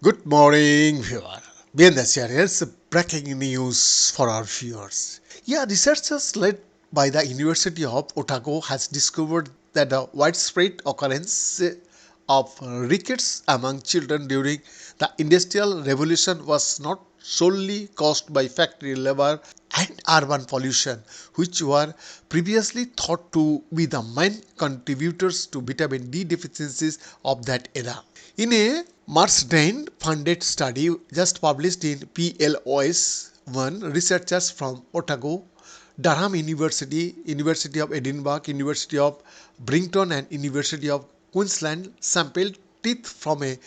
Good morning, viewer. Bien, here's breaking news for our viewers. Researchers led by the University of Otago has discovered that the widespread occurrence of rickets among children during the Industrial Revolution was not solely caused by factory labor and urban pollution, which were previously thought to be the main contributors to vitamin D deficiencies of that era. In a Marsden funded study just published in PLOS 1, researchers from Otago, Durham University, University of Edinburgh, University of Brinton and University of Queensland sampled teeth from a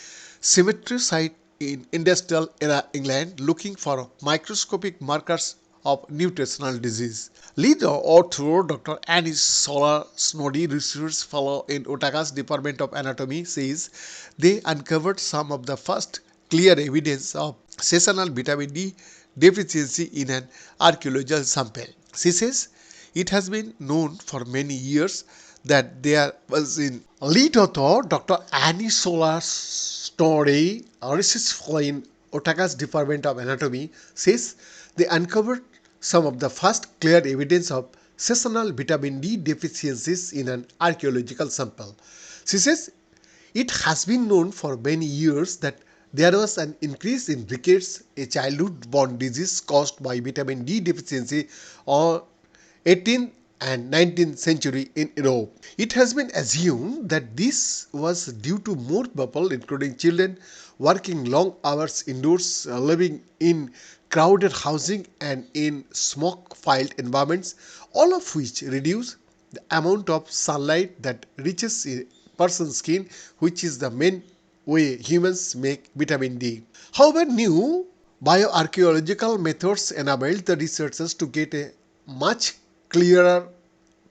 cemetery site in industrial era England looking for microscopic markers of nutritional disease. Lead author Dr. Annie Solar Snoddy, research fellow in Otago's Department of Anatomy, says they uncovered some of the first clear evidence of seasonal vitamin D deficiency in an archaeological sample. She says it has been known for many years that there was in lead author Dr. Annie Solar Snoddy, a research fellow in Otago's Department of Anatomy, says they uncovered some of the first clear evidence of seasonal vitamin D deficiencies in an archaeological sample. She says it has been known for many years that there was an increase in rickets, a childhood-borne disease caused by vitamin D deficiency, or 18th and 19th century in Europe. It has been assumed that this was due to more people, including children, working long hours indoors, living in crowded housing and in smoke-filled environments, all of which reduce the amount of sunlight that reaches a person's skin, which is the main way humans make vitamin D. However, new bioarchaeological methods enabled the researchers to get a much clearer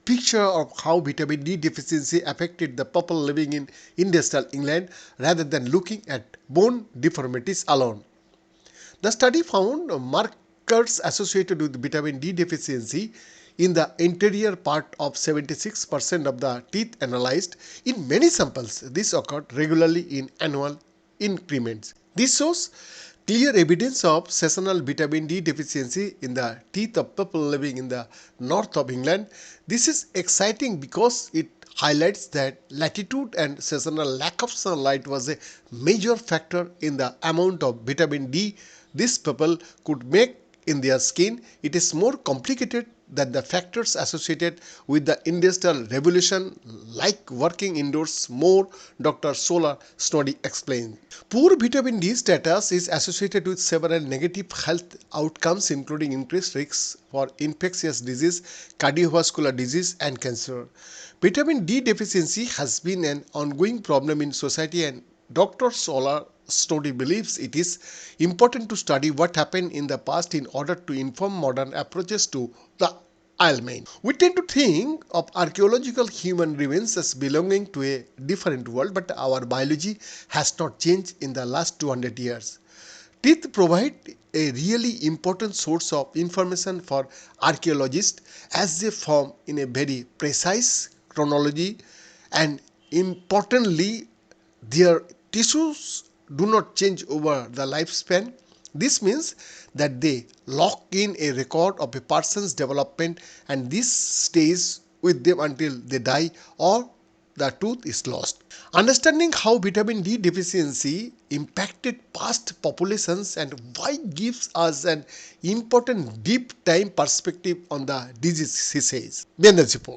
picture of how vitamin D deficiency affected the people living in industrial England rather than looking at bone deformities alone. The study found markers associated with vitamin D deficiency in the anterior part of 76% of the teeth analyzed. In many samples, this occurred regularly in annual increments. This shows clear evidence of seasonal vitamin D deficiency in the teeth of people living in the north of England. This is exciting because it highlights that latitude and seasonal lack of sunlight was a major factor in the amount of vitamin D these people could make in their skin. It is more complicated than the factors associated with the Industrial Revolution, like working indoors more, Dr. Solar Snoddy explained. Poor vitamin D status is associated with several negative health outcomes, including increased risks for infectious disease, cardiovascular disease, and cancer. Vitamin D deficiency has been an ongoing problem in society, and Dr. Solar Snoddy believes it is important to study what happened in the past in order to inform modern approaches to the ailment. We tend to think of archaeological human remains as belonging to a different world, but our biology has not changed in the last 200 years. Teeth provide a really important source of information for archaeologists as they form in a very precise chronology, and importantly, their tissues do not change over the lifespan. This means that they lock in a record of a person's development, and this stays with them until they die or the tooth is lost. Understanding how vitamin D deficiency impacted past populations and why gives us an important deep time perspective on the disease, he says. Benazipur.